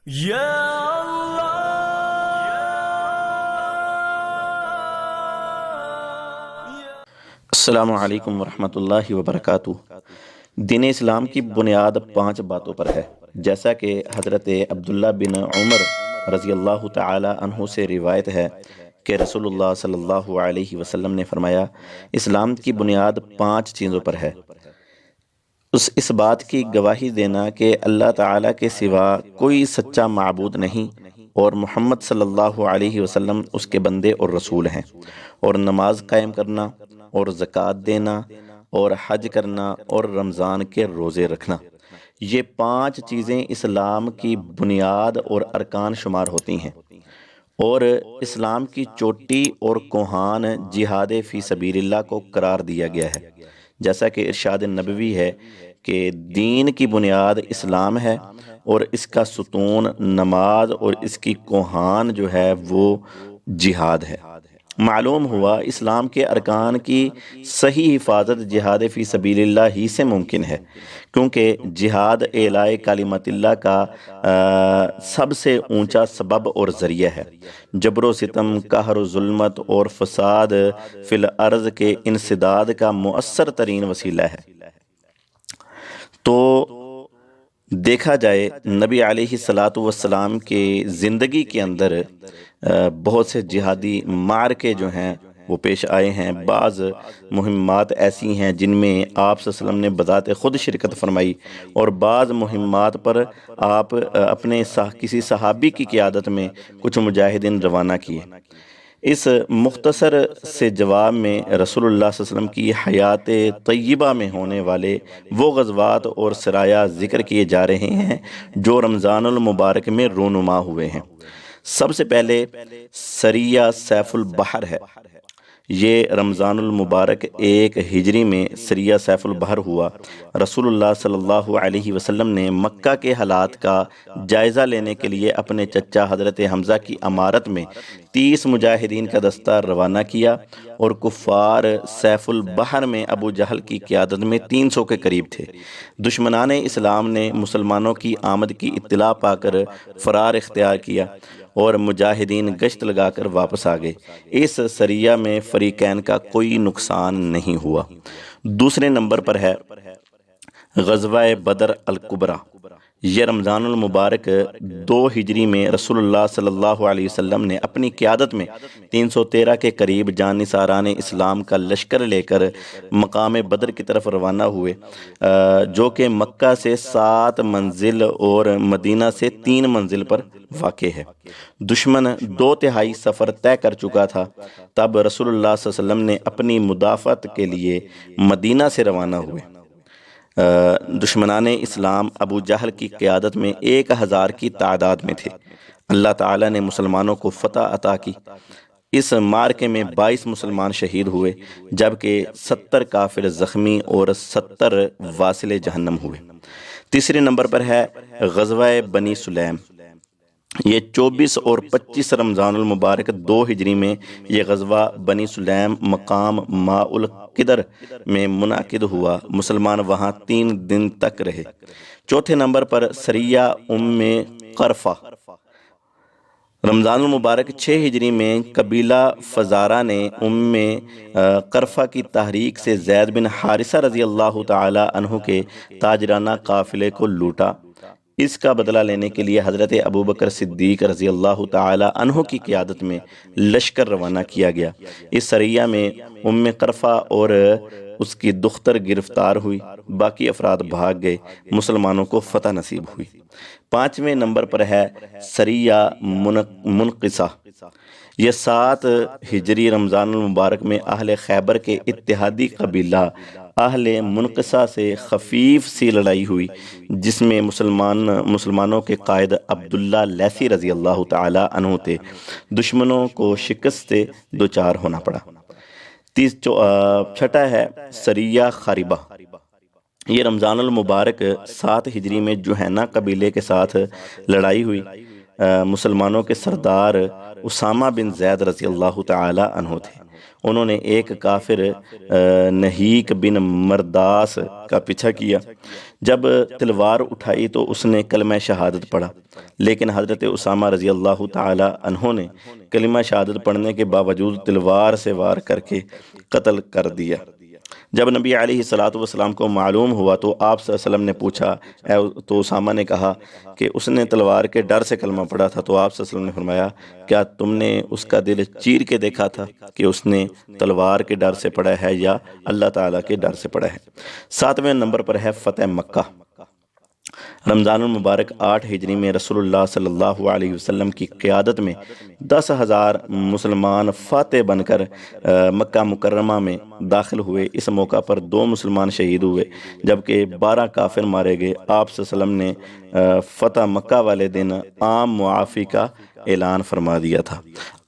یا السلام علیکم ورحمۃ اللہ وبرکاتہ۔ دین اسلام کی بنیاد 5 باتوں پر ہے، جیسا کہ حضرت عبداللہ بن عمر رضی اللہ تعالی عنہ سے روایت ہے کہ رسول اللہ صلی اللہ علیہ وسلم نے فرمایا، اسلام کی بنیاد 5 چیزوں پر ہے۔ اس بات کی گواہی دینا کہ اللہ تعالیٰ کے سوا کوئی سچا معبود نہیں اور محمد صلی اللہ علیہ وسلم اس کے بندے اور رسول ہیں، اور نماز قائم کرنا اور زکوٰۃ دینا اور حج کرنا اور رمضان کے روزے رکھنا، یہ 5 چیزیں اسلام کی بنیاد اور ارکان شمار ہوتی ہیں۔ اور اسلام کی چوٹی اور کوہان جہاد فی سبیل اللہ کو قرار دیا گیا ہے، جیسا کہ ارشاد نبوی ہے کہ دین کی بنیاد اسلام ہے اور اس کا ستون نماز اور اس کی کوہان جو ہے وہ جہاد ہے۔ معلوم ہوا اسلام کے ارکان کی صحیح حفاظت جہاد فی سبیل اللہ ہی سے ممکن ہے، کیونکہ جہاد اعلاء کلمت اللہ کا سب سے اونچا سبب اور ذریعہ ہے۔ جبر و ستم، قہر و ظلمت اور فساد فی الارض کے انسداد کا مؤثر ترین وسیلہ ہے۔ تو دیکھا جائے نبی علیہ الصلاۃ والسلام کے زندگی کے اندر بہت سے جہادی معرکے جو ہیں وہ پیش آئے ہیں۔ بعض مہمات ایسی ہیں جن میں آپ صلی اللہ علیہ وسلم نے بذات خود شرکت فرمائی، اور بعض مہمات پر آپ اپنے کسی صحابی کی قیادت میں کچھ مجاہدین روانہ کیے۔ اس مختصر سے جواب میں رسول اللہ صلی اللہ علیہ وسلم کی حیات طیبہ میں ہونے والے وہ غزوات اور سرایا ذکر کیے جا رہے ہیں جو رمضان المبارک میں رونما ہوئے ہیں۔ سب سے پہلے سریہ سیف البحر ہے۔ یہ رمضان المبارک 1 ہجری میں سریہ سیف البحر ہوا۔ رسول اللہ صلی اللہ علیہ وسلم نے مکہ کے حالات کا جائزہ لینے کے لیے اپنے چچا حضرت حمزہ کی امارت میں 30 مجاہدین کا دستہ روانہ کیا، اور کفار سیف البحر میں ابو جہل کی قیادت میں 300 کے قریب تھے۔ دشمنان اسلام نے مسلمانوں کی آمد کی اطلاع پا کر فرار اختیار کیا اور مجاہدین گشت لگا کر واپس آ گئے۔ اس سریہ میں فریقین کا کوئی نقصان نہیں ہوا۔ دوسرے نمبر پر ہے غزوہ بدر الکبریٰ۔ یہ رمضان المبارک 2 ہجری میں رسول اللہ صلی اللہ علیہ وسلم نے اپنی قیادت میں 313 کے قریب جانثاران اسلام کا لشکر لے کر مقام بدر کی طرف روانہ ہوئے، جو کہ مکہ سے 7 منزل اور مدینہ سے 3 منزل پر واقع ہے۔ دشمن 2/3 سفر طے کر چکا تھا، تب رسول اللہ صلی اللہ علیہ وسلم نے اپنی مدافعت کے لیے مدینہ سے روانہ ہوئے۔ دشمنان اسلام ابو جہل کی قیادت میں 1000 کی تعداد میں تھے۔ اللہ تعالیٰ نے مسلمانوں کو فتح عطا کی۔ اس معرکے میں 22 مسلمان شہید ہوئے، جبکہ 70 کافر زخمی اور 70 واصل جہنم ہوئے۔ تیسرے نمبر پر ہے غزوہ بنی سلیم۔ یہ 24 اور 25 رمضان المبارک 2 ہجری میں یہ غزوہ بنی سلیم مقام ماء القدر میں منعقد ہوا۔ مسلمان وہاں 3 دن تک رہے۔ چوتھے نمبر پر سریہ ام قرفہ۔ رمضان المبارک 6 ہجری میں قبیلہ فزارہ نے ام قرفہ کی تحریک سے زید بن حارثہ رضی اللہ تعالی عنہ کے تاجرانہ قافلے کو لوٹا۔ اس کا بدلہ لینے کے لیے حضرت ابوبکر صدیق رضی اللہ تعالی عنہ کی قیادت میں لشکر روانہ کیا گیا۔ اس سریہ میں ام قرفہ اور اس کی دختر گرفتار ہوئی، باقی افراد بھاگ گئے، مسلمانوں کو فتح نصیب ہوئی۔ 5ویں نمبر پر ہے سریہ منقصہ۔ یہ 7 ہجری رمضان المبارک میں اہل خیبر کے اتحادی قبیلہ اہل منقصہ سے خفیف سی لڑائی ہوئی، جس میں مسلمانوں کے قائد عبداللہ لیثی رضی اللہ تعالی عنہ تھے۔ دشمنوں کو شکست سے دوچار ہونا پڑا۔ چھٹا ہے سریہ خاربہ۔ یہ رمضان المبارک 7 ہجری میں جوہینہ قبیلے کے ساتھ لڑائی ہوئی۔ مسلمانوں کے سردار اسامہ بن زید رضی اللہ تعالی عنہ تھے۔ انہوں نے ایک کافر نہیک بن مرداس کا پیچھا کیا۔ جب تلوار اٹھائی تو اس نے کلمہ شہادت پڑھا، لیکن حضرت اسامہ رضی اللہ تعالی عنہ نے کلمہ شہادت پڑھنے کے باوجود تلوار سے وار کر کے قتل کر دیا۔ جب نبی علیہ الصلوۃ والسلام کو معلوم ہوا تو آپ صلی اللہ علیہ وسلم نے پوچھا، تو اسامہ نے کہا کہ اس نے تلوار کے ڈر سے کلمہ پڑھا تھا۔ تو آپ صلی اللہ علیہ وسلم نے فرمایا، کیا تم نے اس کا دل چیر کے دیکھا تھا کہ اس نے تلوار کے ڈر سے پڑھا ہے یا اللہ تعالیٰ کے ڈر سے پڑھا ہے؟ 7ویں نمبر پر ہے فتح مکہ۔ رمضان المبارک 8 ہجری میں رسول اللہ صلی اللہ علیہ وسلم کی قیادت میں 10,000 مسلمان فاتح بن کر مکہ مکرمہ میں داخل ہوئے۔ اس موقع پر 2 مسلمان شہید ہوئے جبکہ 12 کافر مارے گئے۔ آپ صلی اللہ علیہ وسلم نے فتح مکہ والے دن عام معافی کا اعلان فرما دیا تھا۔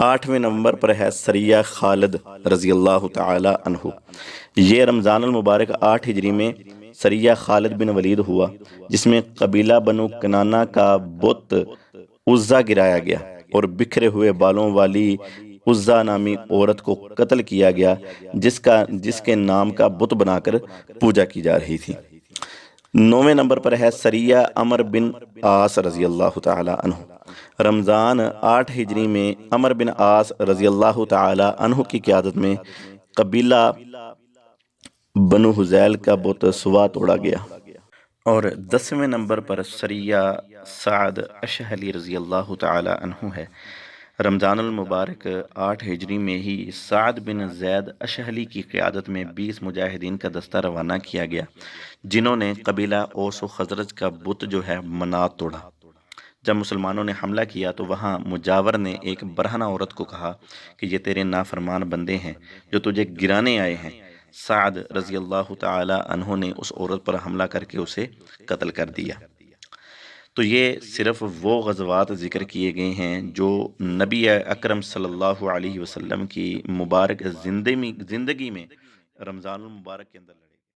8ویں نمبر پر ہے سریہ خالد رضی اللہ تعالی عنہ۔ یہ رمضان المبارک 8 ہجری میں سریہ خالد بن ولید ہوا، جس میں قبیلہ بنو کنانہ کا بت عزا گرایا گیا اور بکھرے ہوئے بالوں والی عزا نامی عورت کو قتل کیا گیا، جس کے نام کا بت بنا کر پوجا کی جا رہی تھی۔ 9ویں نمبر پر ہے سریہ عمر بن عاص رضی اللہ تعالی عنہ۔ رمضان 8 ہجری میں عمر بن عاص رضی اللہ تعالی عنہ کی قیادت میں قبیلہ بنو حذیل کا بت سوا توڑا گیا۔ اور 10ویں نمبر پر سریہ سعد اشہلی رضی اللہ تعالی عنہ ہے۔ رمضان المبارک 8 ہجری میں ہی سعد بن زید اشہلی کی قیادت میں 20 مجاہدین کا دستہ روانہ کیا گیا، جنہوں نے قبیلہ اوس و خزرج کا بت جو ہے منات توڑا۔ جب مسلمانوں نے حملہ کیا تو وہاں مجاور نے ایک برہنہ عورت کو کہا کہ یہ تیرے نافرمان بندے ہیں جو تجھے گرانے آئے ہیں۔ سعد رضی اللہ تعالی عنہ نے اس عورت پر حملہ کر کے اسے قتل کر دیا۔ تو یہ صرف وہ غزوات ذکر کیے گئے ہیں جو نبی اکرم صلی اللہ علیہ وسلم کی مبارک زندگی میں رمضان المبارک کے اندر لڑے۔